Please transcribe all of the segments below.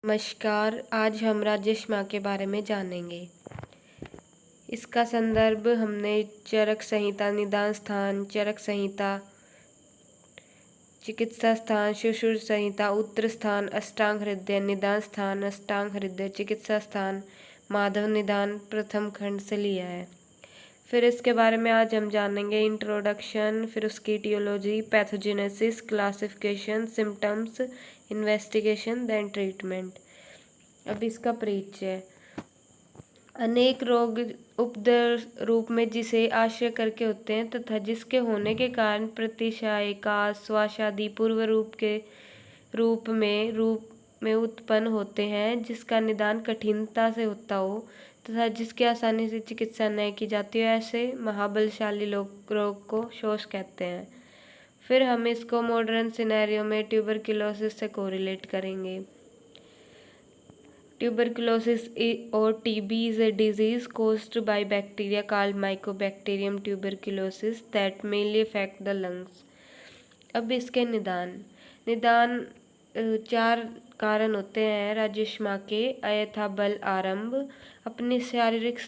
नमस्कार। आज हम राजश्मा के बारे में जानेंगे। इसका संदर्भ हमने चरक संहिता, निदान स्थान, चरक संहिता, चिकित्सा स्थान, सुश्रुत संहिता, उत्तर स्थान, अष्टांग हृदय, निदान स्थान, अष्टांग हृदय, चिकित्सा स्थान, माधव निदान प्रथम खंड से लिया है। फिर इसके बारे में आज हम जानेंगे इंट्रोडक्शन, फिर उसकी aetiology, pathogenesis, classification, symptoms, investigation, then treatment. अब इसका परिचय। अनेक रोग उपद्रव रूप में जिसे आश्रय करके होते हैं तथा जिसके होने के कारण प्रतिशायी का श्वासादि पूर्व रूप में उत्पन्न होते हैं, जिसका निदान कठिनता से होता हो तथा जिसकी आसानी से चिकित्सा न की जाती हो, ऐसे महाबलशाली रोग को शोष कहते हैं। फिर हम इसको मॉडर्न सिनेरियो में ट्यूबरक्लोसिस से कोरिलेट करेंगे। Tuberculosis or TB is a disease caused by bacteria called Mycobacterium tuberculosis that mainly affect the lungs. अब इसके निदान चार कारण होते हैं राजश्मा के। अयथा बल आरंभ, अपनी शारीरिक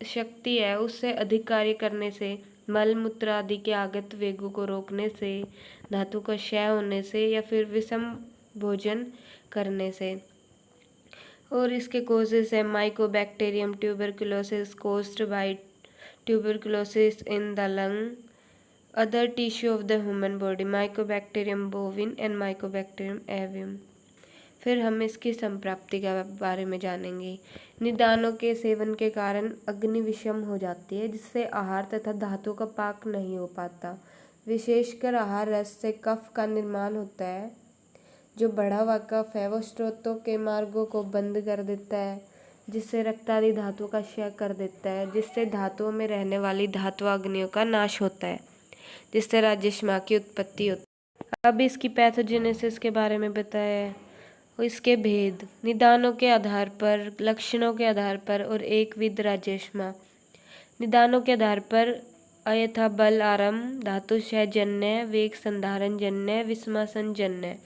शक्ति है उससे अधिक कार्य करने से, मल मूत्र आदि के आगत वेगों को रोकने से, धातु का क्षय होने से या फिर विषम भोजन करने से। और इसके कोजेस है Mycobacterium tuberculosis caused by tuberculosis in the lung, other tissue of the human body, Mycobacterium बोविन and Mycobacterium avium. फिर हम इसकी संप्राप्ति के बारे में जानेंगे। निदानों के सेवन के कारण अग्नि विषम हो जाती है, जिससे आहार तथा धातु का पाक नहीं हो पाता। विशेषकर आहार रस से कफ का निर्माण होता है। जो बढ़ा हुआ कफ है वो स्रोतों के मार्गों को बंद कर देता है, जिससे रक्त आदि धातु का क्षय कर देता है, जिससे धातुओं में रहने वाली धातु अग्नियों का नाश होता है, जिससे राजश्मा की उत्पत्ति होती है। अब इसकी पैथोजेनेसिस के बारे में बताया है। इसके भेद, निदानों के आधार पर, लक्षणों के आधार पर और एक विध राजश्मा। निदानों के आधार पर अयथा बल आरंभ, धातु क्षय जन्य, वेग संधारण जन्य, विषमासन जन्य।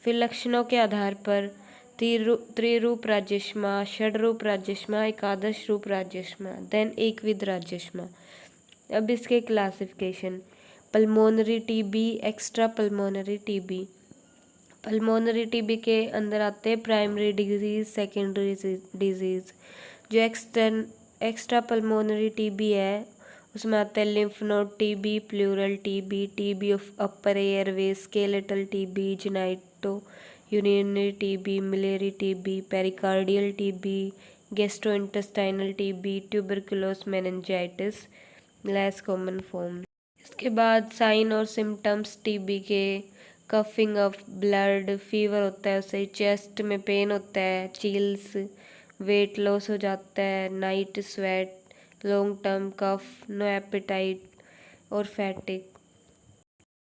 फिर लक्षणों के आधार पर त्रिरूप राजश्मा, षडरूप राजश्मा, एकादश रूप राजश्मा, देन एकविध राजश्मा। अब इसके classification. Pulmonary TB, extra pulmonary TB. Pulmonary TB के अंदर आते हैं प्राइमरी डिजीज, सेकेंडरी डिजीज। जो एक्स्ट्रा पल्मोनरी टीबी है उसमें आते हैं lymph node TB, pleural TB, TB of upper airway, skeletal TB, genito urinary TB, miliary TB, pericardial TB, gastrointestinal TB, tuberculous meningitis, less common form. इसके बाद sign और symptoms TB के। Coughing of blood, fever होता है उससे, chest में pen होता है, चिल्स, वेट लॉस हो जाता है, नाइट स्वेट, लॉन्ग टर्म कफ, नो एपेटाइट और फैटिक।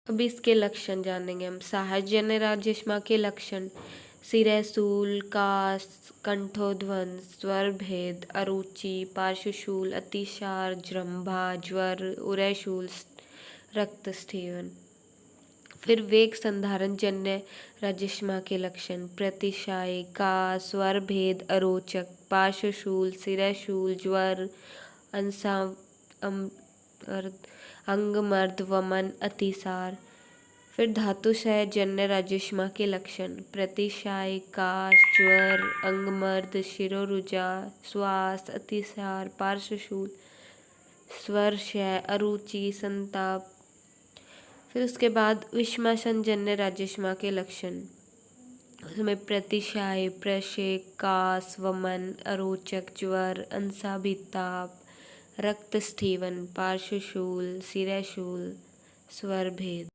अब इसके लक्षण जानेंगे हम। साहजन्य राजश्मा के लक्षण। सिरशूल, कास, कंठोध्वंस, स्वर भेद, अरुचि, पार्श्वशूल, अतिसार, जृंभा, ज्वर, उरयशूल, रक्त स्थिवन। फिर वेग संधारण जन्य राजश्मा के लक्षण। प्रतिशायी, कास, स्वर भेद, अरोचक, पार्श्वशूल, सिरशूल, ज्वर, अंगमर्द, वमन, अतिसार। फिर धातुक्षय जन्य राजश्मा के लक्षण। प्रतिशायी, काश, ज्वर, अंगमर्द, शिरोरुजा, श्वास, अतिसार, पार्श्वशूल, स्वर क्षय, अरुचि, संताप। फिर उसके बाद विषमासन जन्य राजश्मा के लक्षण। उसमें प्रतिशायी, प्रशेक, कास, वमन, अरोचक, ज्वर, अंसाभिताप, रक्त स्थिवन, पार्श्वशूल, सिरशूल, स्वर भेद।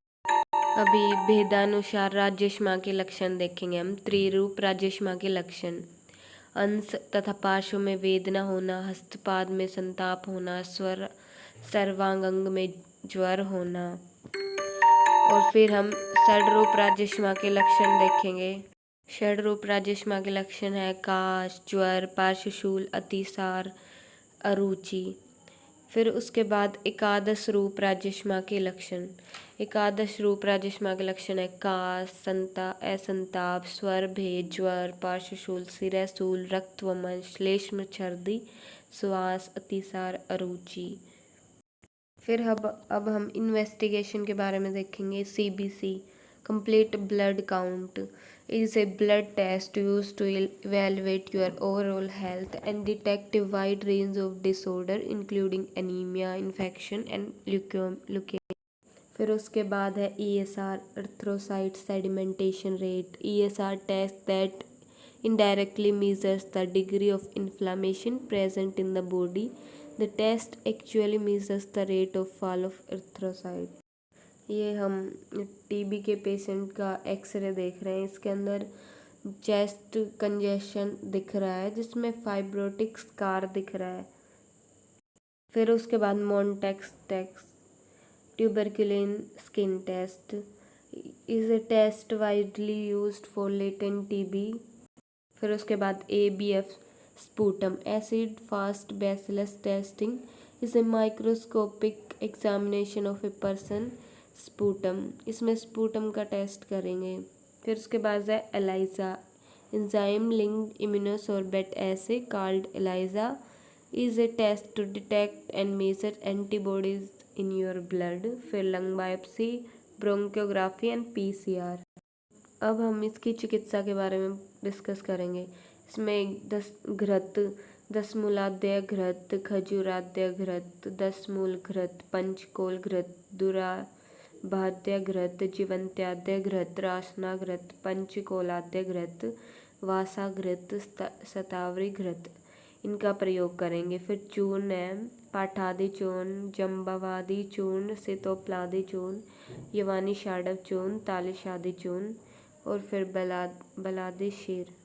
अभी भेदानुसार राजश्मा के लक्षण देखेंगे हम। त्रिरूप राजश्मा के लक्षण। अंश तथा पार्श्व में वेदना होना, हस्तपाद में संताप होना, सर्वांग में ज्वर होना। और फिर हम षडरूप राजश्मा के लक्षण देखेंगे। षडरूप राजश्मा के लक्षण है काश, ज्वर, पार्श्वशूल, अतिसार, अरुचि। फिर उसके बाद एकादश रूप राजश्मा के लक्षण। एकादश रूप राजश्मा के लक्षण है काश, असंताप, स्वर भेद, ज्वर, पार्श्वशूल, सिरशूल, रक्त वमन, श्लेष्म, छर्दी, श्वास, अतिसार, अरुचि। फिर अब हम इन्वेस्टिगेशन के बारे में देखेंगे। CBC complete blood count is a blood test used to evaluate your overall health and detect a wide range of disorder including anemia, infection and leukemia. फिर उसके बाद है ESR erythrocyte sedimentation rate. ESR test that indirectly measures the degree of inflammation present in the body. The test actually measures the rate of fall of erythrocyte. ये हम TB के patient का x ray देख रहे हैं। इसके अंदर चेस्ट कंजेशन दिख रहा है जिसमें फाइब्रोटिक स्कार दिख रहा है। फिर उसके बाद Mantoux test, tuberculin skin test is a test widely used for latent TB। फिर उसके बाद ABF sputum acid fast bacillus testing is a microscopic examination of a person sputum. इसमें स्पूटम का टेस्ट करेंगे। फिर उसके बाद है ELISA enzyme linked immunosorbent assay called ELISA is a test to detect and measure antibodies in your blood. फिर lung biopsy, bronchography and PCR। अब हम इसकी चिकित्सा के बारे में डिस्कस करेंगे। इसमें 10 घृत, 10 मूलाद्य घृत, खजूराद्य घृत, 10 मूल घृत, पंचकोल घृत, दुराभाद्य घृत, जीवंत्याद्य घृत, रासना घृत, पंचकोलाद्य घृत, वासा घृत, शतावरी घृत, इनका प्रयोग करेंगे। फिर चूर्ण है पाठादि चूर्ण, जम्बावादी चूर्ण, सितोप्लादी चूर्ण, यवानी शाडव चूर्ण, तालिशादी चूर्ण और फिर बलादी शीर।